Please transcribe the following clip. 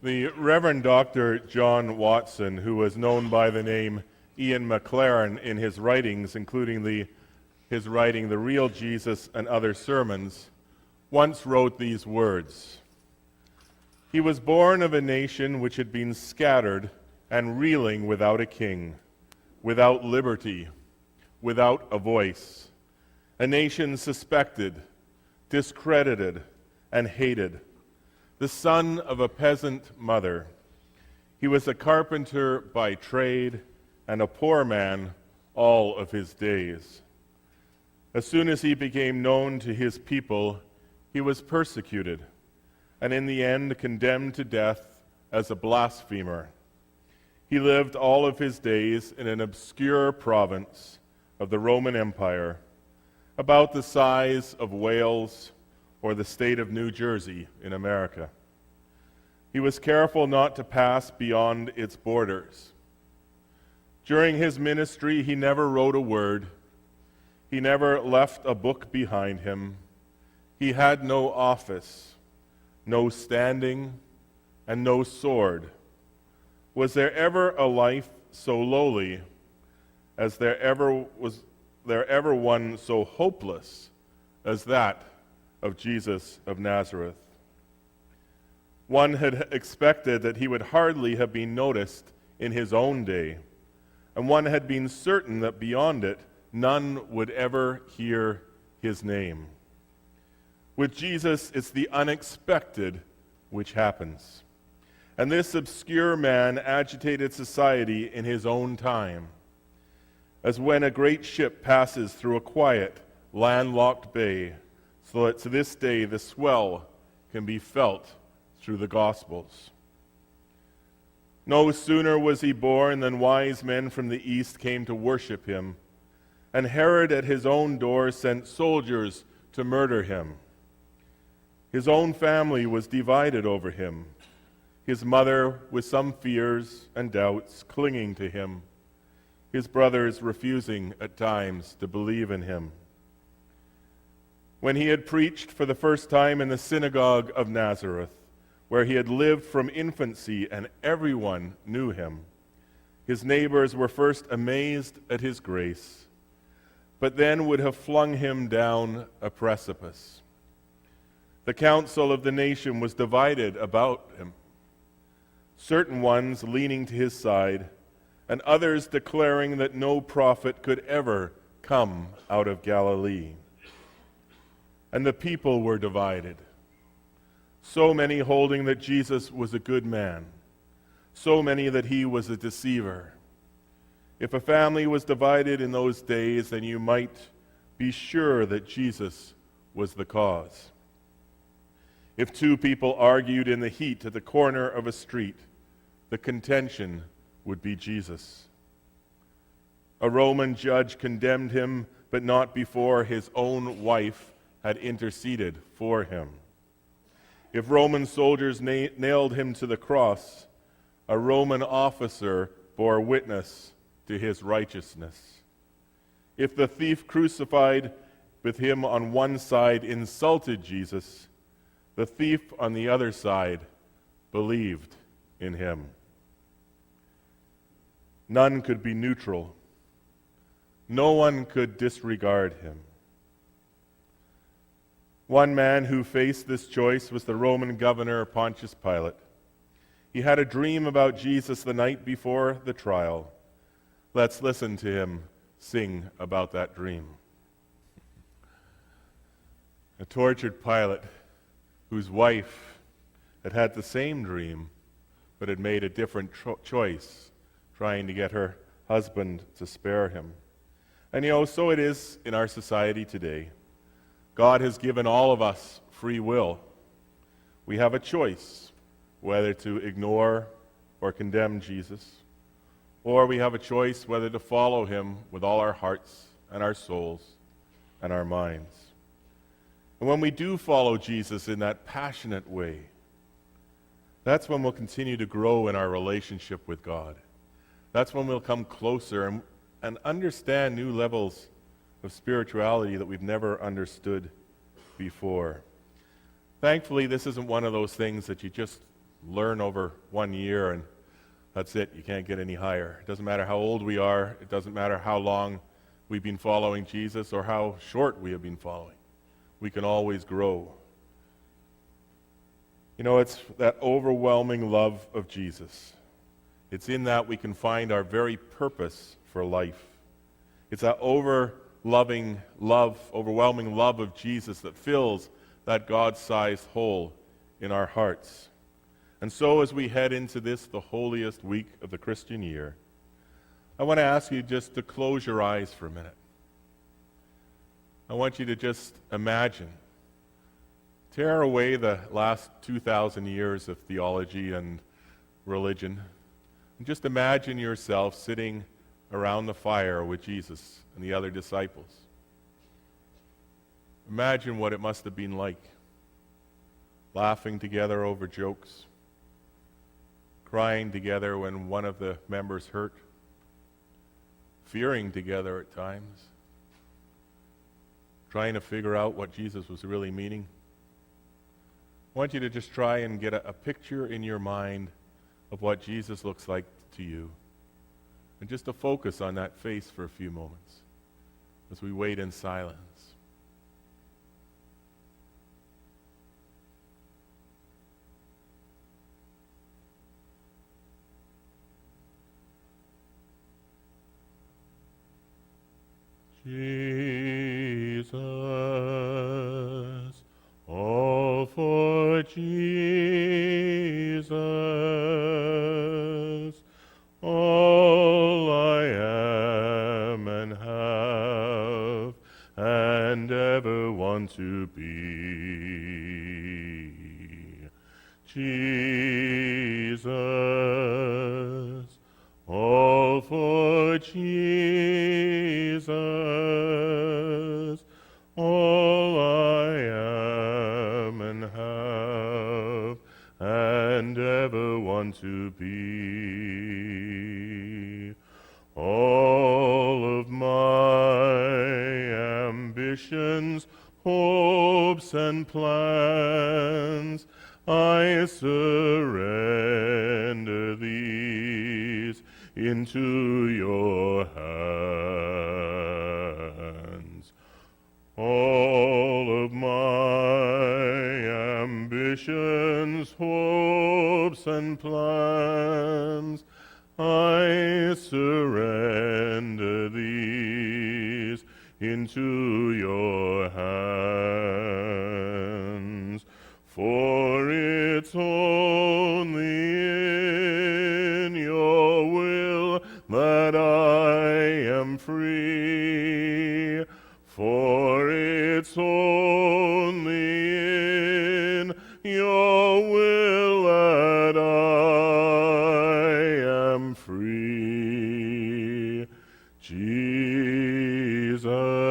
The Reverend Dr. John Watson, who was known by the name Ian McLaren in his writings, including his writing The Real Jesus and Other Sermons, once wrote these words: "He was born of a nation which had been scattered and reeling without a king, without liberty, without a voice, a nation suspected, discredited, and hated. The son of a peasant mother. He was a carpenter by trade and a poor man all of his days. As soon as he became known to his people, he was persecuted, and in the end condemned to death as a blasphemer. He lived all of his days in an obscure province of the Roman Empire, about the size of Wales or the state of New Jersey in America. He was careful not to pass beyond its borders. During his ministry, he never wrote a word. He never left a book behind him. He had no office, no standing, and no sword. Was there ever a life so lowly as there ever one so hopeless as that of Jesus of Nazareth? One had expected that he would hardly have been noticed in his own day, and one had been certain that beyond it, none would ever hear his name. With Jesus, it's the unexpected which happens. And this obscure man agitated society in his own time, as when a great ship passes through a quiet, landlocked bay, so that to this day the swell can be felt through the Gospels. No sooner was he born than wise men from the east came to worship him, and Herod at his own door sent soldiers to murder him. His own family was divided over him, his mother with some fears and doubts clinging to him, his brothers refusing at times to believe in him. When he had preached for the first time in the synagogue of Nazareth, where he had lived from infancy and everyone knew him, his neighbors were first amazed at his grace, but then would have flung him down a precipice. The council of the nation was divided about him, certain ones leaning to his side, and others declaring that no prophet could ever come out of Galilee. And the people were divided, so many holding that Jesus was a good man, so many that he was a deceiver. If a family was divided in those days, then you might be sure that Jesus was the cause. If two people argued in the heat at the corner of a street, the contention would be Jesus. A Roman judge condemned him, but not before his own wife had interceded for him. If Roman soldiers nailed him to the cross, a Roman officer bore witness to his righteousness. If the thief crucified with him on one side insulted Jesus, the thief on the other side believed in him. None could be neutral. No one could disregard him. One man who faced this choice was the Roman governor Pontius Pilate. He had a dream about Jesus the night before the trial. Let's listen to him sing about that dream. A tortured Pilate, whose wife had had the same dream, but had made a different choice, trying to get her husband to spare him. And so it is in our society today. God has given all of us free will. We have a choice whether to ignore or condemn Jesus, or we have a choice whether to follow him with all our hearts and our souls and our minds. And when we do follow Jesus in that passionate way, that's when we'll continue to grow in our relationship with God. That's when we'll come closer and understand new levels of spirituality that we've never understood before. Thankfully, this isn't one of those things that you just learn over 1 year, and that's it. You can't get any higher. It doesn't matter how old we are. It doesn't matter how long we've been following Jesus or how short we have been following. We can always grow. You know, it's that overwhelming love of Jesus. It's in that we can find our very purpose for life. It's that overwhelming love of Jesus that fills that God-sized hole in our hearts. And so as we head into this, the holiest week of the Christian year, I want to ask you just to close your eyes for a minute. I want you to just imagine, tear away the last 2,000 years of theology and religion, and just imagine yourself sitting around the fire with Jesus and the other disciples. Imagine what it must have been like, laughing together over jokes, crying together when one of the members hurt, fearing together at times, trying to figure out what Jesus was really meaning. I want you to just try and get a picture in your mind of what Jesus looks like to you, and just to focus on that face for a few moments as we wait in silence. Jesus, all for Jesus, all I am and have and ever want to be. Jesus, all for Jesus, all I am and have and ever want to be. All of my ambitions, hopes, and plans, I surrender these into your hands. All of my ambitions, hopes, and plans, I surrender these into your hands. For it's only in your will that I am free. For it's only in your will that I am free. Jesus.